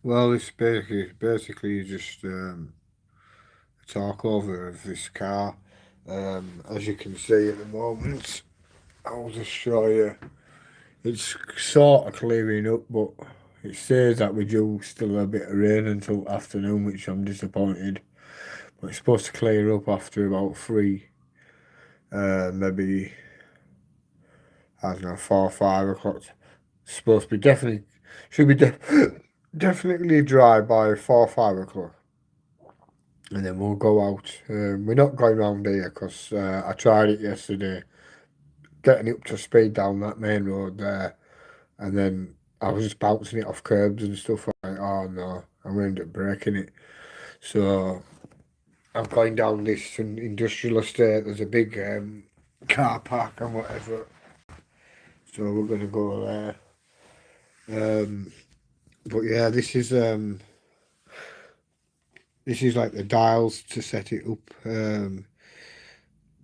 Well, it's basically just a talk over of this car. As you can see at the moment, I'll just show you. It's sort of clearing up, but it says that we do still a bit of rain until afternoon, which I'm disappointed. But it's supposed to clear up after about three, maybe I don't know, 4 or 5 o'clock. It's supposed to be definitely should be definitely dry by 4 or 5 o'clock, and then we'll go out. We're not going round here because I tried it yesterday, getting up to speed down that main road there, and then I was just bouncing it off curbs and stuff. Like, oh no, I'm going to end up breaking it. So I'm going down this industrial estate. There's a big car park and whatever. So we're going to go there. But yeah, this is like the dials to set it up.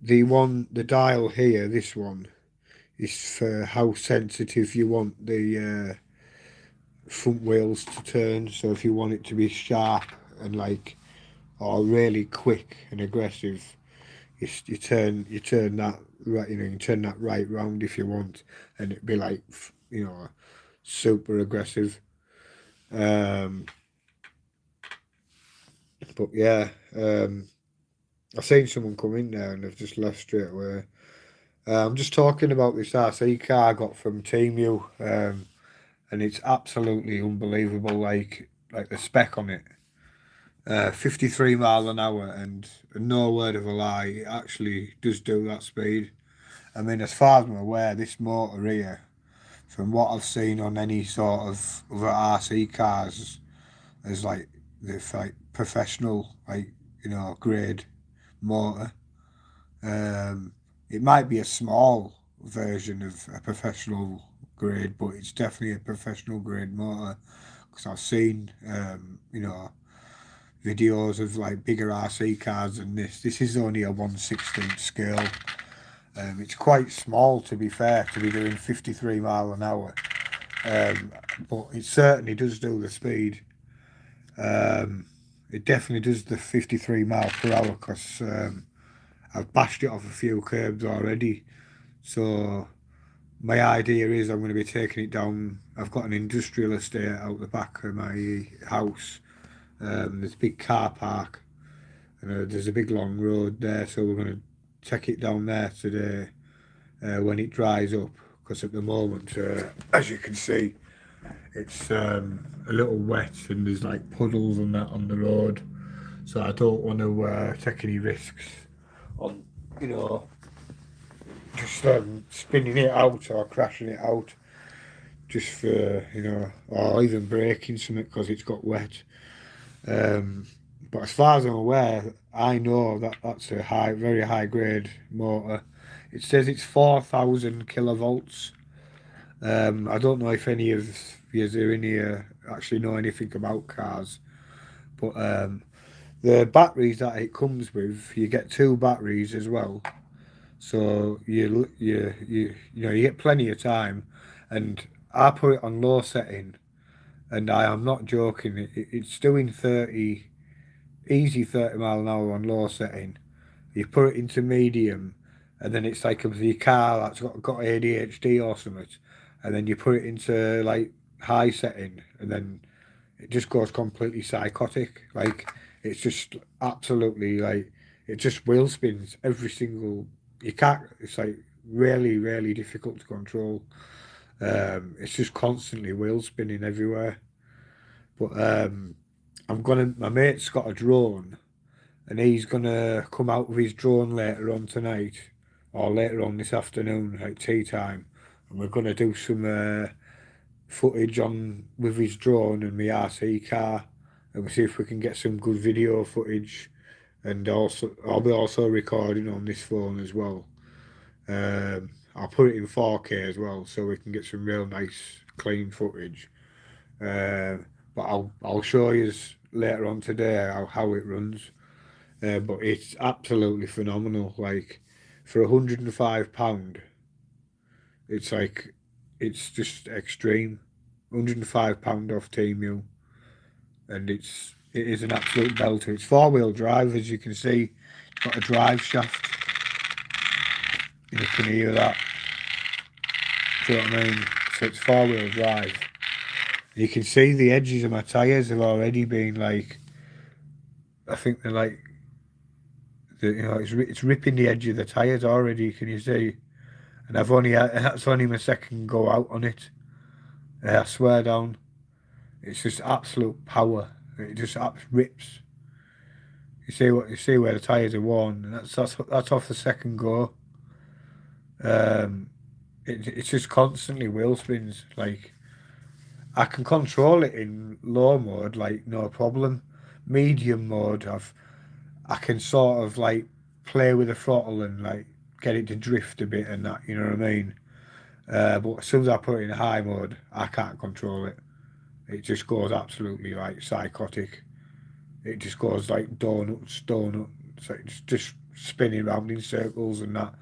The dial here, this one, is for how sensitive you want the front wheels to turn. So if you want it to be sharp and like, or really quick and aggressive, you turn that right. You turn that right round if you want, and it'd be like super aggressive. Um, but yeah, I've seen someone come in there and they've just left straight away. I'm just talking about this RC car I got from Temu, and it's absolutely unbelievable. Like the spec on it, 53 mile an hour, and no word of a lie, it actually does do that speed. I mean, as far as I'm aware, this motor here, from what I've seen on any sort of other RC cars, is like the like professional, like grade motor. Um, it might be a small version of a professional grade, but it's definitely a professional grade motor because I've seen, videos of like bigger RC cars than this. This is only a 1/16 scale. It's quite small, to be fair, to be doing 53 mile an hour. Um, but it certainly does do the speed. Um, it definitely does the 53 mile per hour because I've bashed it off a few curbs already. So my idea is I'm going to be taking it down. I've got an industrial estate out the back of my house. There's a big car park and there's a big long road there. So we're going to take it down there today when it dries up. Because at the moment, as you can see, it's a little wet and there's like puddles and that on the road. So I don't want to take any risks on, you know, just spinning it out or crashing it out just for, or even breaking something because it's got wet. But as far as I'm aware, I know that that's a very high grade motor. It says it's 4,000 kilovolts. I don't know if any of you are in here actually know anything about cars, but the batteries that it comes with, you get two batteries as well. So you get plenty of time, and I put it on low setting, and I am not joking. It's doing 30 mile an hour on low setting. You put it into medium, and then it's like a car that's got ADHD or something, and then you put it into like high setting, and then it just goes completely psychotic. Like it's just absolutely like it just wheel spins every single. You can't. It's like really, really difficult to control. It's just constantly wheel spinning everywhere. But My mate's got a drone, and he's gonna come out with his drone later on tonight, or later on this afternoon at tea time, and we're gonna do some footage on with his drone and my RC car, and we'll see if we can get some good video footage. And also, I'll be also recording on this phone as well. I'll put it in 4K as well, so we can get some real nice, clean footage. But I'll show you later on today how it runs. But it's absolutely phenomenal. Like for £105, it's like it's just extreme. £105 off Temu. and it is an absolute belter. It's 4-wheel drive, as you can see. It's got a drive shaft. You can hear that. Do you know what I mean? So it's 4-wheel drive. You can see the edges of my tyres have already been like, I think they're like, it's ripping the edge of the tyres already. Can you see? And that's only my second go out on it. I swear down, it's just absolute power. It just rips. You see where the tyres are worn. That's off the second go. It's just constantly wheel spins. Like, I can control it in low mode, like no problem. Medium mode, I can sort of like play with the throttle and like get it to drift a bit and that. You know what I mean? But as soon as I put it in high mode, I can't control it. It just goes absolutely like psychotic. It just goes like donuts. So it's just spinning around in circles and that.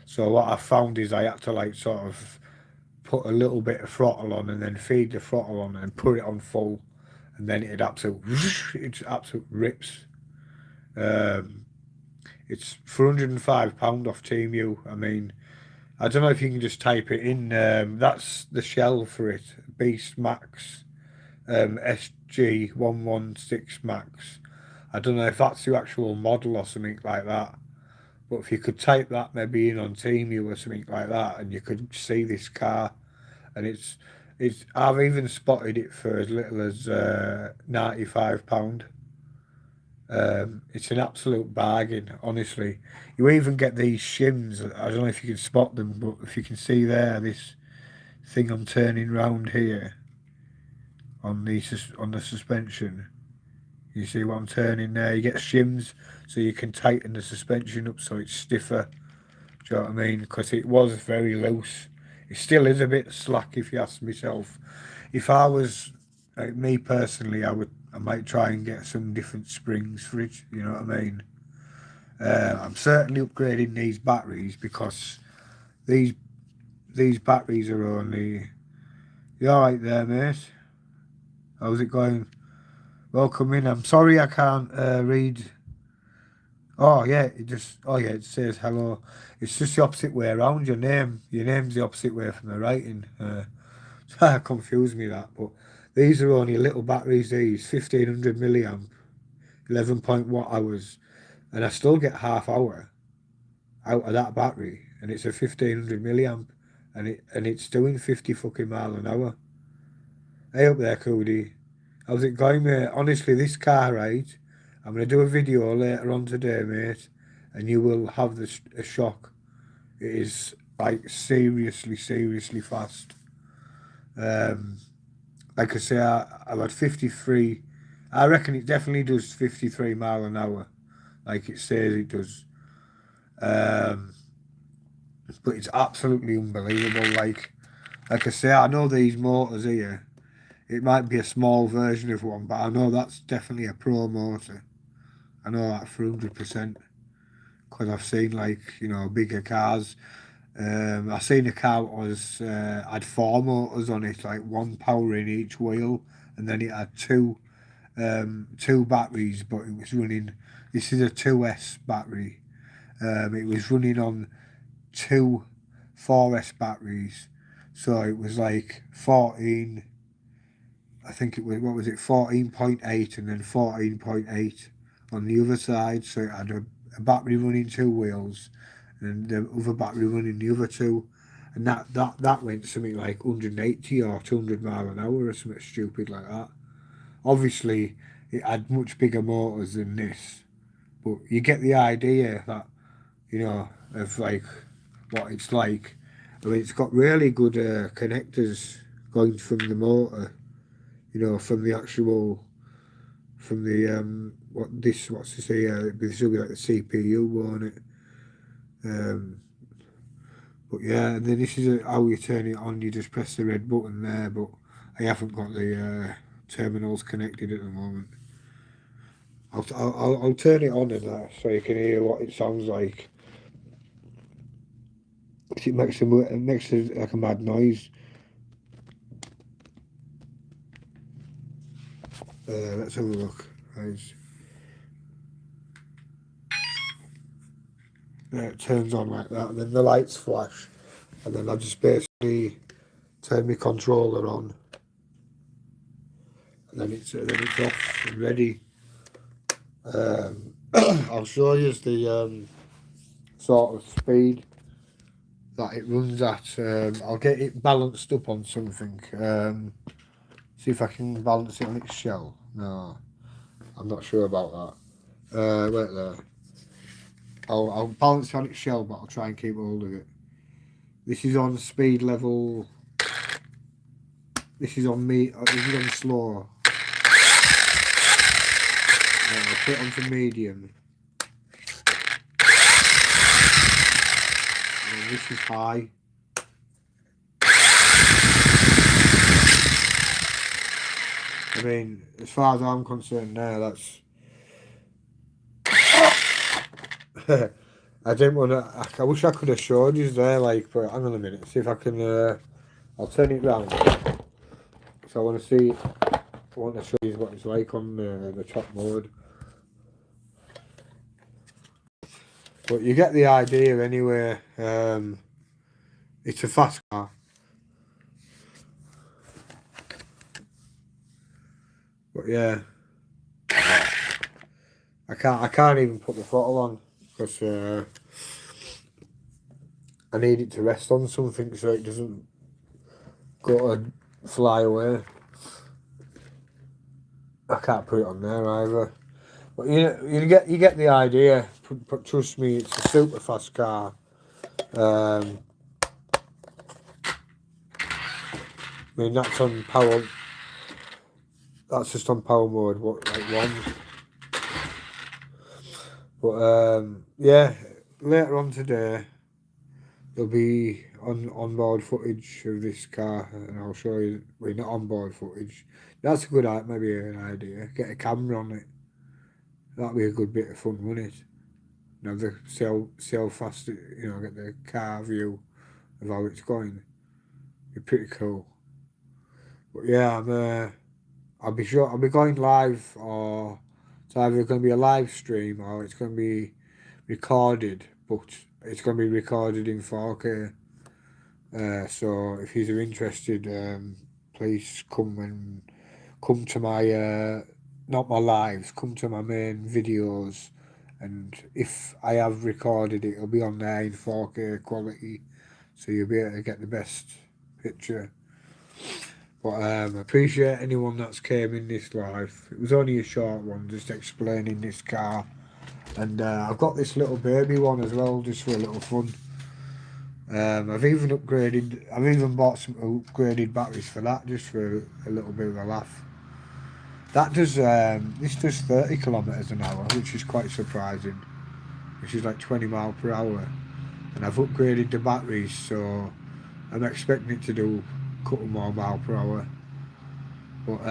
So what I found is I had to like sort of put a little bit of throttle on and then feed the throttle on and put it on full, and then it absolute rips. Um, it's £405 off Temu. I mean, I don't know if you can just type it in. That's the shell for it, Beast Max, SG116 Max. I don't know if that's the actual model or something like that. But if you could type that maybe in on Temu or something like that, and you could see this car, and it's I've even spotted it for as little as £95. It's an absolute bargain, honestly. You even get these shims. I don't know if you can spot them, but if you can see there, this thing I'm turning round here on the suspension. You see what I'm turning there? You get shims, so you can tighten the suspension up so it's stiffer. Do you know what I mean? Because it was very loose. It still is a bit slack, if you ask myself. If I was like me personally, I might try and get some different springs for it. You know what I mean? I'm certainly upgrading these batteries because these these batteries are only. You all right there, mate? How's it going? Welcome in. I'm sorry I can't read. Oh yeah, it says hello. It's just the opposite way around. Your name's the opposite way from the writing. Confused me that, but these are only little batteries. These 1500 milliamp, 11 hours, and I still get half hour out of that battery, and it's a 1500 milliamp, and it's doing 50 fucking mile an hour. Hey up there, Cody. How's it going, mate? Honestly, this car ride, I'm gonna do a video later on today, mate, and you will have a shock. It is like seriously fast. Um, like I say, I've had 53. I reckon it definitely does 53 mile an hour, like it says it does. Um, but it's absolutely unbelievable. Like I say, I know these motors here. It might be a small version of one, but I know that's definitely a pro motor. I know that for 100% because I've seen bigger cars. I seen a car that was had 4 motors on it, like one power in each wheel, and then it had two batteries, but it was running. This is a 2S battery. It was running on two 4S batteries, so it was like 14. I think it was, what was it, 14.8 and then 14.8 on the other side. So it had a battery running 2 wheels and the other battery running the other two. And that went something like 180 or 200 mile an hour or something stupid like that. Obviously, it had much bigger motors than this, but you get the idea that, of like what it's like. I mean, it's got really good connectors going from the motor, from the actual, from the what's this here? This will be like the CPU, won't it? But yeah, and then this is how you turn it on. You just press the red button there, but I haven't got the terminals connected at the moment. I'll turn it on and that so you can hear what it sounds like. It makes like a mad noise. Let's have a look. Right. It turns on like that, and then the lights flash, and then I just basically turn my controller on, and then it's off and ready. I'll show you the sort of speed that it runs at. I'll get it balanced up on something. See if I can balance it on its shell. No, I'm not sure about that. Wait there. I'll balance it on its shell, but I'll try and keep hold of it. This is on speed level. This is on me. This is on slow. I'll put it onto medium. And this is high. I mean, as far as I'm concerned now, that's... I didn't want to... I wish I could have showed you there, like, but hang on a minute, see if I can... I'll turn it round. So I want to see... I want to show you what it's like on the top mode. But you get the idea anyway. It's a fast car. But yeah, I can't even put the throttle on because I need it to rest on something so it doesn't go to fly away. I can't put it on there either. But you get the idea. But trust me, it's a super fast car. I mean that's on power. That's just on power mode. What like one. But yeah, later on today there'll be onboard footage of this car, and I'll show you. Well, not onboard footage. That's a good maybe an idea. Get a camera on it. That'd be a good bit of fun, wouldn't it? You know, see how fast it, get the car view of how it's going. Be pretty cool. But yeah, I'll be going live, or it's either going to be a live stream or it's going to be recorded, but it's going to be recorded in 4K. So if you're interested, please come to my not my lives, come to my main videos, and if I have recorded it, it'll be on there in 4K quality, so you'll be able to get the best picture. But I appreciate anyone that's came in this live. It was only a short one, just explaining this car. And I've got this little baby one as well, just for a little fun. I've even bought some upgraded batteries for that, just for a little bit of a laugh. That does, this does 30 kilometres an hour, which is quite surprising. Which is like 20 miles per hour. And I've upgraded the batteries, so I'm expecting it to do a couple more miles per hour. But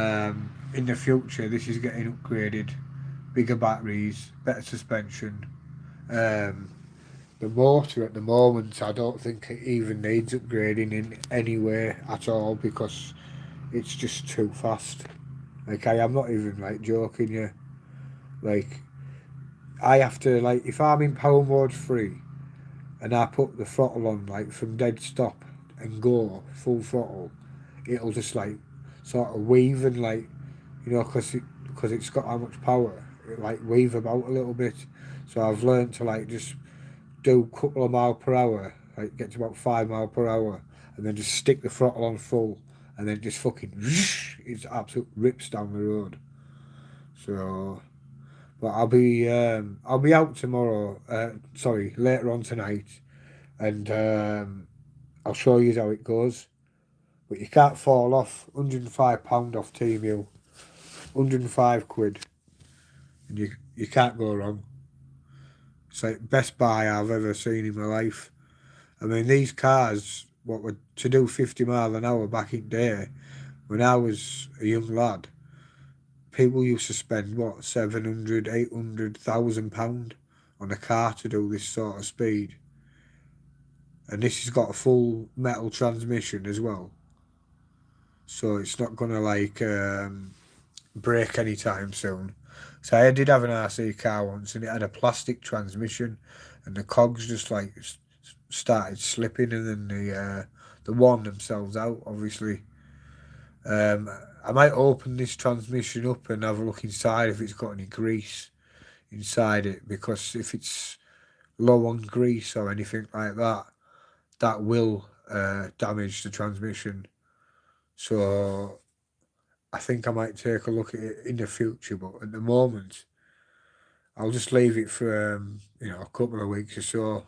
in the future, this is getting upgraded. Bigger batteries, better suspension. The motor at the moment, I don't think it even needs upgrading in any way at all, because it's just too fast. Like, I'm not even like joking you. Like, I have to, like, if I'm in power mode 3 and I put the throttle on, like, from dead stop and go full throttle, it'll just like sort of weave and, like, because it's got that much power, it like weave about a little bit. So I've learned to like just do a couple of miles per hour, like get to about 5 miles per hour, and then just stick the throttle on full, and then just fucking it's absolute rips down the road. So, but I'll be out tomorrow. Sorry, later on tonight, and I'll show you how it goes. But you can't fall off. £105 off Temu, 105 quid, and you can't go wrong. It's like best buy I've ever seen in my life. I mean, these cars, what were to do 50 mile an hour back in day, when I was a young lad, people used to spend what, 700, 800,000 pound on a car to do this sort of speed. And this has got a full metal transmission as well, so it's not gonna like break anytime soon. So I did have an RC car once, and it had a plastic transmission, and the cogs just like started slipping, and then they worn themselves out. Obviously, um, I might open this transmission up and have a look inside if it's got any grease inside it, because if it's low on grease or anything like that, that will damage the transmission. So I think I might take a look at it in the future, but at the moment, I'll just leave it for a couple of weeks or so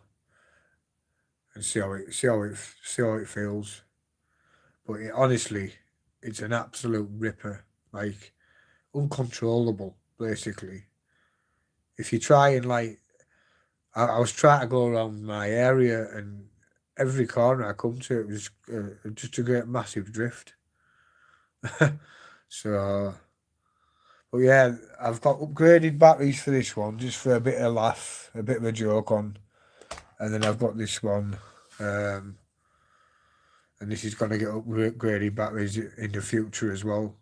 and see how it feels. But honestly, it's an absolute ripper, like uncontrollable, basically. If you try and I was trying to go around my area, and every corner I come to, it was just a great massive drift. So, but yeah, I've got upgraded batteries for this one, just for a bit of laugh, a bit of a joke on, and then I've got this one, um, and this is going to get upgraded batteries in the future as well.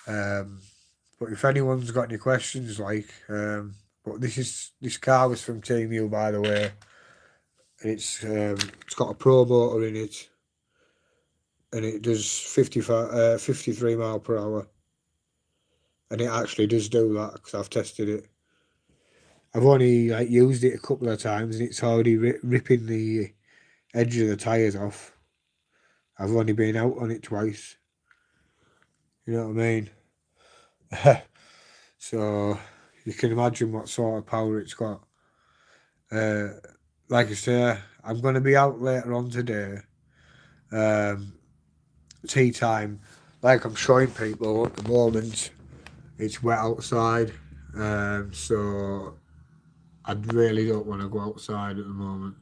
Um, but if anyone's got any questions, but this car was from Temu, by the way. It's got a Pro motor in it, and it does 53 mile per hour, and it actually does do that because I've tested it. I've only used it a couple of times, and it's already ripping the edge of the tires off. I've only been out on it twice. You know what I mean? So you can imagine what sort of power it's got. Uh, like I say, I'm going to be out later on today. Um, Tea time, like I'm showing people at the moment, it's wet outside. So I really don't want to go outside at the moment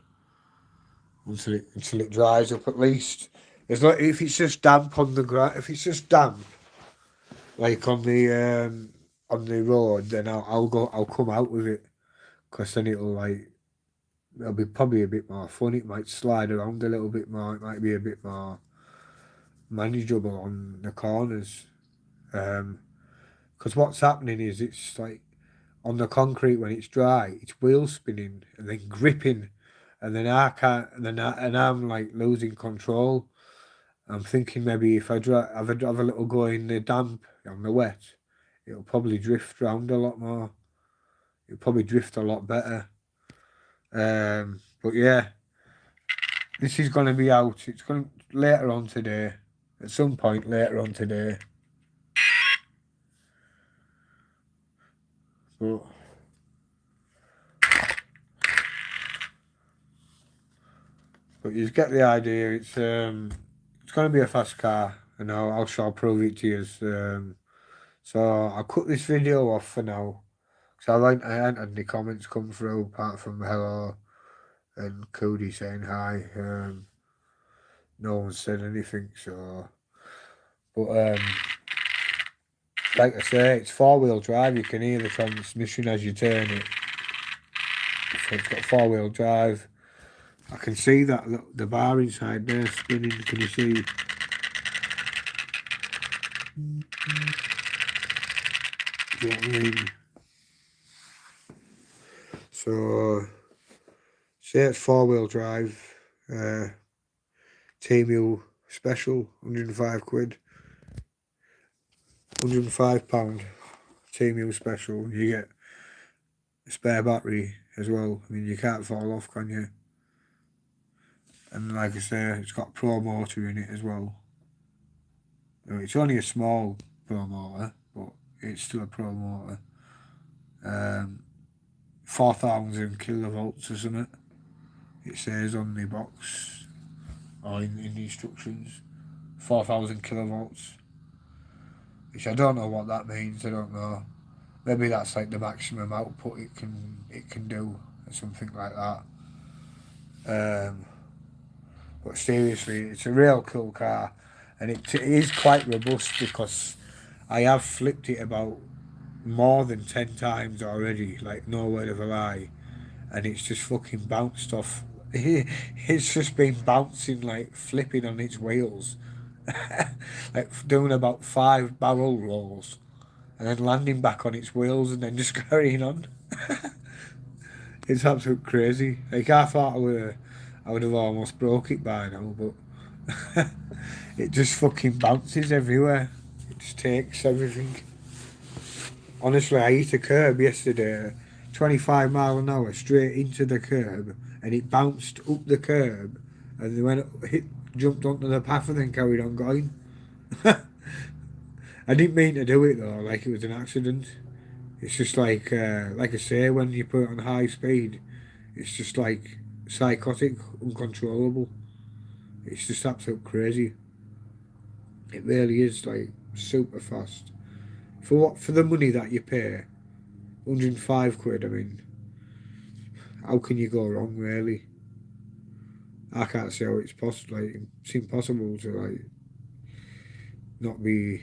until it dries up at least. It's like if it's just damp on the ground, if it's just damp, like on the road, then I'll come out with it, because then it'll be probably a bit more fun. It might slide around a little bit more. It might be a bit more manageable on the corners. Because what's happening is it's like on the concrete when it's dry, it's wheel spinning and then gripping, and then I can't, and I'm like losing control. I'm thinking maybe if I have a little go in the damp on the wet, it'll probably drift round a lot more. It'll probably drift a lot better. But yeah, this is going to be out. It's going later on today, at some point later on today. But you get the idea. It's going to be a fast car, and I shall prove it to you. So I'll cut this video off for now. So I hadn't had any comments come through apart from hello and Cody saying hi. No one said anything. So, but like I say, it's 4-wheel drive. You can hear the transmission as you turn it. So it's got 4-wheel drive. I can see that the bar inside there spinning. Can you see? Do you know what I mean? So, say it's 4-wheel drive. Temu special, £105. £105 Temu special. You get a spare battery as well. I mean, you can't fall off, can you? And like I say, it's got a Pro motor in it as well. It's only a small Pro motor, but it's still a Pro motor. 4,000 kilovolts or something. It says on the box or in the instructions, 4,000 kilovolts. Which I don't know what that means. I don't know. Maybe that's like the maximum output it can do, or something like that. But seriously, it's a real cool car, and it is quite robust, because I have flipped it about more than 10 times already, like no word of a lie, and it's just fucking bounced off. It's just been bouncing, like flipping on its wheels, like doing about 5 barrel rolls and then landing back on its wheels and then just carrying on. It's absolute crazy. Like I thought I would have almost broke it by now, but it just fucking bounces everywhere. It just takes everything. Honestly, I hit a curb yesterday, 25 mile an hour straight into the curb, and it bounced up the curb, and then jumped onto the path and then carried on going. I didn't mean to do it though, like it was an accident. It's just like I say, when you put it on high speed, it's just like psychotic, uncontrollable. It's just absolute crazy. It really is like super fast. For the money that you pay, 105 quid. I mean, how can you go wrong, really? I can't see how it's possible. Like, it's impossible to like not be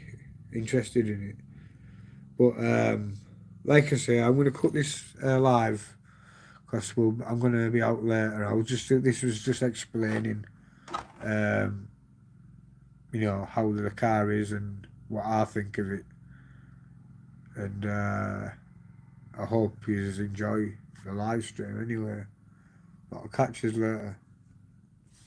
interested in it. But like I say, I'm gonna cut this live because I'm gonna be out later. This was just explaining, um, how the car is and what I think of it, and I hope you enjoy the live stream anyway. But I'll catch you later.